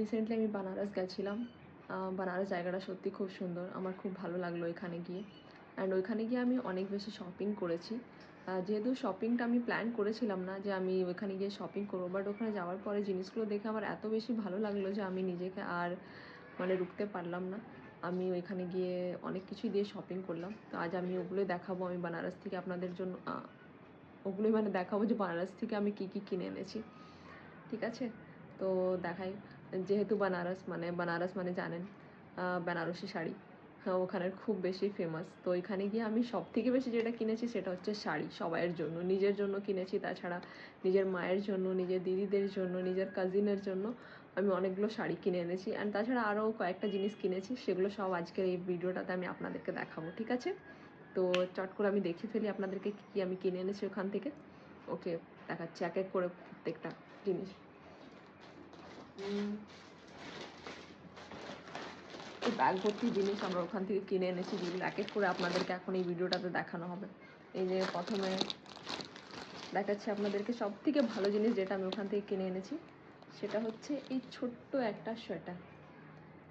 Recently আমি বানারস গেছিলাম। বানারস জায়গাটা সত্যি খুব সুন্দর, আমার খুব ভালো লাগলো এখানে গিয়ে। অ্যান্ড ওইখানে গিয়ে আমি অনেক বেশি শপিং করেছি। যেহেতু শপিংটা আমি প্ল্যান করেছিলাম না যে আমি ওইখানে গিয়ে শপিং করবো, বাট ওখানে যাওয়ার পরে জিনিসগুলো দেখে আমার এত বেশি ভালো লাগলো যে আমি নিজেকে আর মানে রুখতে পারলাম না। আমি ওইখানে গিয়ে অনেক কিছুই দিয়ে শপিং করলাম। তো আজ আমি ওগুলোই দেখাবো, আমি বানারস থেকে আপনাদের জন্য ওগুলোই মানে দেখাবো যে বানারস থেকে আমি কী কী কিনে এনেছি। ঠিক আছে, তো দেখাই। যেহেতু বানারস মানে জানেন বেনারসি শাড়ি, হ্যাঁ ওখানের খুব বেশি ফেমাস। তো এখানে গিয়ে আমি সব থেকে বেশি যেটা কিনেছি সেটা হচ্ছে শাড়ি, সবাইয়ের জন্য, নিজের জন্য কিনেছি, তাছাড়া নিজের মায়ের জন্য, নিজের দিদিদের জন্য, নিজের কাজিনের জন্য আমি অনেকগুলো শাড়ি কিনে এনেছি। অ্যান্ড তাছাড়া আরও কয়েকটা জিনিস কিনেছি, সেগুলো সব আজকের এই ভিডিওটাতে আমি আপনাদেরকে দেখাবো। ঠিক আছে, তো চট করে আমি দেখিয়ে ফেলি আপনাদেরকে কী আমি কিনে এনেছি ওখান থেকে। ওকে, দেখাচ্ছি এক এক করে প্রত্যেকটা জিনিস। এই ব্যাগ ভর্তি জিনিস আমরা ওখান থেকে কিনে এনেছি, যেগুলো এক এক করে আপনাদেরকে এখন এই ভিডিওটাতে দেখানো হবে। এই যে প্রথমে দেখাচ্ছি আপনাদেরকে সব থেকে ভালো জিনিস যেটা আমি ওখান থেকে কিনে এনেছি, সেটা হচ্ছে এই ছোট্ট একটা সোয়েটার।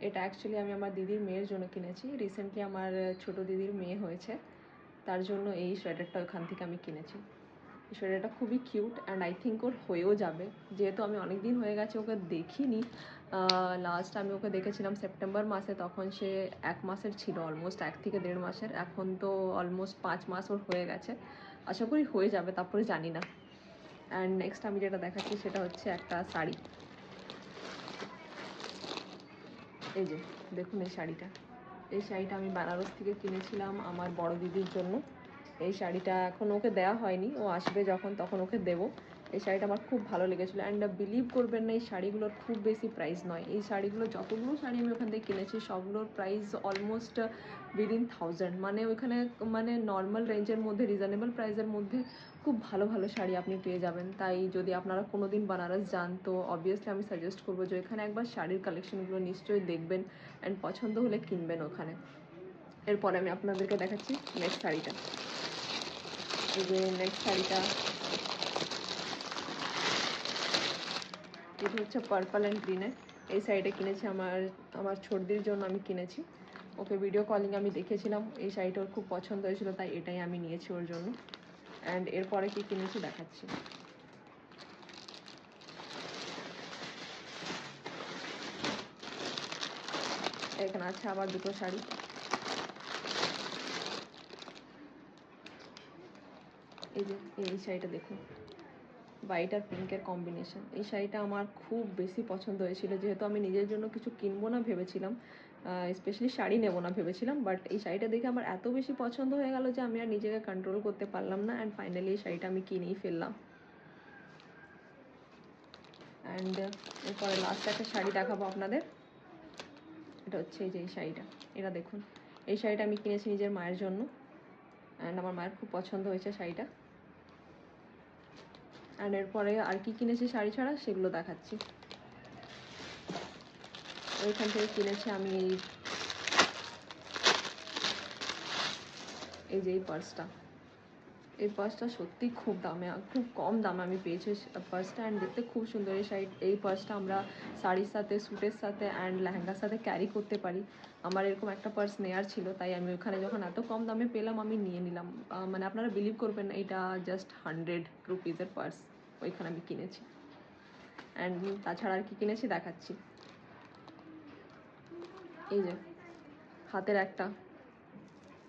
এটা অ্যাকচুয়ালি আমি আমার দিদির মেয়ের জন্য কিনেছি। রিসেন্টলি আমার ছোট দিদির মেয়ে হয়েছে, তার জন্য এই সোয়েটারটা ওখান থেকে আমি কিনেছি। সোয়েটারটা খুবই কিউট অ্যান্ড আই থিঙ্ক ওর হয়েও যাবে, যেহেতু আমি অনেক দিন হয়ে গেছে ওকে দেখিনি। লাস্ট আমি ওকে দেখেছিলাম সেপ্টেম্বর মাসে, তখন সে 1 মাসের ছিল, অলমোস্ট 1 থেকে 1.5 মাসের। এখন তো অলমোস্ট 5 মাস ওর হয়ে গেছে, আশা করি হয়ে যাবে, তারপরে জানি না। অ্যান্ড নেক্সট আমি যেটা দেখাচ্ছি সেটা হচ্ছে একটা শাড়ি। এই যে দেখুন এই শাড়িটা, এই শাড়িটা আমি বেনারস থেকে কিনেছিলাম আমার বড় দিদির জন্য। এই শাড়িটা এখন ওকে দেওয়া হয়নি, ও আসবে যখন তখন ওকে দেবো। এই শাড়িটা আমার খুব ভালো লেগেছিলো। অ্যান্ড বিলিভ করবেন না, এই শাড়িগুলোর খুব বেশি প্রাইস নয়। এই শাড়িগুলো যতগুলো শাড়ি আমি ওখান থেকে কিনেছি সবগুলোর প্রাইস অলমোস্ট উইদিন 1000, মানে ওইখানে মানে নর্মাল রেঞ্জের মধ্যে, রিজনেবল প্রাইসের মধ্যে খুব ভালো ভালো শাড়ি আপনি পেয়ে যাবেন। তাই যদি আপনারা কোনো দিন বানারস যান তো অবভিয়াসলি আমি সাজেস্ট করবো যে এখানে একবার শাড়ির কালেকশনগুলো নিশ্চয়ই দেখবেন, অ্যান্ড পছন্দ হলে কিনবেন ওখানে। এরপরে আমি আপনাদেরকে দেখাচ্ছি নেক্সট শাড়িটা। এই যে নেক্সট শাড়িটা, এটা হচ্ছে পার্পল অ্যান্ড গ্রিনে। এই শাড়িটা কিনেছি আমার ছোটদির জন্য আমি কিনেছি। ওকে ভিডিও কলিং আমি দেখেছিলাম, এই শাড়িটা ওর খুব পছন্দ হয়েছিল, তাই এটাই আমি নিয়েছি ওর জন্য। অ্যান্ড এরপরে কি কিনেছি দেখাচ্ছি। এখানে আছে আবার দুটো শাড়ি। এই যে এই শাড়িটা দেখুন, হোয়াইট আর পিঙ্কের কম্বিনেশন। এই শাড়িটা আমার খুব বেশি পছন্দ হয়েছিল, যেহেতু আমি নিজের জন্য কিছু কিনবো না ভেবেছিলাম, স্পেশালি শাড়ি নেবো না ভেবেছিলাম, বাট এই শাড়িটা দেখে আমার এত বেশি পছন্দ হয়ে গেল যে আমি আর নিজেকে কন্ট্রোল করতে পারলাম না, অ্যান্ড ফাইনালি এই শাড়িটা আমি কিনেই ফেললাম। অ্যান্ড এরপরে লাস্ট একটা শাড়ি দেখাবো আপনাদের। এটা হচ্ছে এই যে এই শাড়িটা, এটা দেখুন। এই শাড়িটা আমি কিনেছি নিজের মায়ের জন্য, অ্যান্ড আমার মায়ের খুব পছন্দ হয়েছে শাড়িটা। অ্যান্ড এরপরে আর কি কিনেছি শাড়ি ছাড়া সেগুলো দেখাচ্ছি। ওইখান থেকে কিনেছি আমি এই যে এই পার্সটা। এই পার্সটা সত্যি খুব দামে, খুব কম দামে আমি পেয়েছি পার্সটা, অ্যান্ড দেখতে খুব সুন্দর। এই পার্সটা আমরা শাড়ির সাথে, স্যুটের সাথে অ্যান্ড লেহেঙ্গার সাথে ক্যারি করতে পারি। আমার এরকম একটা পার্স নেওয়ার ছিল, তাই আমি ওখানে যখন এত কম দামে পেলাম আমি নিয়ে নিলাম। মানে আপনারা বিলিভ করবেন না, এটা জাস্ট 100 রুপিজের পার্স ওইখানে আমি কিনেছি। অ্যান্ড তাছাড়া আর কি কিনেছি দেখাচ্ছি। এই যে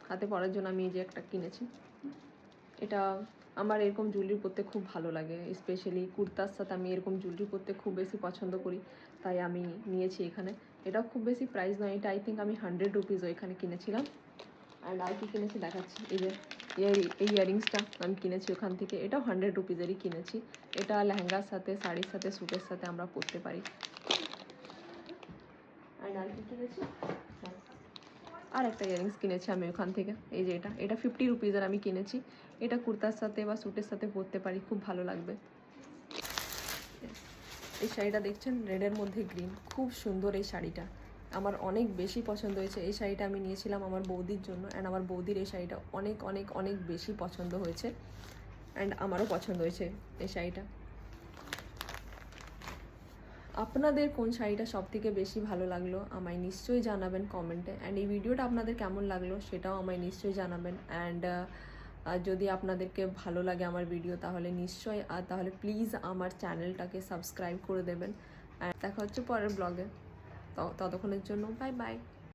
হাতে পরার জন্য আমি এই যে একটা কিনেছি। এটা আমার এরকম জুয়েলারি পরতে খুব ভালো লাগে, স্পেশালি কুর্তার সাথে আমি এরকম জুয়েলারি পরতে খুব বেশি পছন্দ করি, তাই আমি নিয়েছি এখানে। এটাও খুব বেশি প্রাইস নয়, এটা আই থিঙ্ক আমি 100 রুপিজও এখানে কিনেছিলাম। অ্যান্ড আর কি কিনেছি দেখাচ্ছি। এই যে এই ইয়াররিংসটা আমি কিনেছি ওখান থেকে, এটাও 100 রুপিজেরই কিনেছি। এটা লেহেঙ্গার সাথে, শাড়ির সাথে, স্যুটের সাথে আমরা পরতে পারি। অ্যান্ড আর কি কিনেছি, হ্যাঁ আর একটা ইয়াররিংস কিনেছি আমি ওখান থেকে। এই যে এটা 50 রুপিজের আমি কিনেছি। এটা কুর্তার সাথে বা স্যুটের সাথে পরতে পারি, খুব ভালো লাগবে। এই শাড়িটা দেখছেন, রেডের মধ্যে গ্রিন, খুব সুন্দর এই শাড়িটা, আমার অনেক বেশি পছন্দ হয়েছে। এই শাড়িটা আমি নিয়েছিলাম আমার বৌদির জন্য, অ্যান্ড আমার বৌদির এই শাড়িটা অনেক অনেক অনেক বেশি পছন্দ হয়েছে, অ্যান্ড আমারও পছন্দ হয়েছে এই শাড়িটা। আপনাদের কোন শাড়িটা সবথেকে বেশি ভালো লাগলো আমায় নিশ্চয়ই জানাবেন কমেন্টে। অ্যান্ড এই ভিডিওটা আপনাদের কেমন লাগলো সেটাও আমায় নিশ্চয়ই জানাবেন। অ্যান্ড যদি আপনাদেরকে ভালো লাগে আমার ভিডিও তাহলে নিশ্চয়ই তাহলে প্লিজ আমার চ্যানেলটাকে সাবস্ক্রাইব করে দেবেন। অ্যান্ড দেখা হচ্ছে পরের ব্লগে। ততক্ষণের জন্য বাই বাই।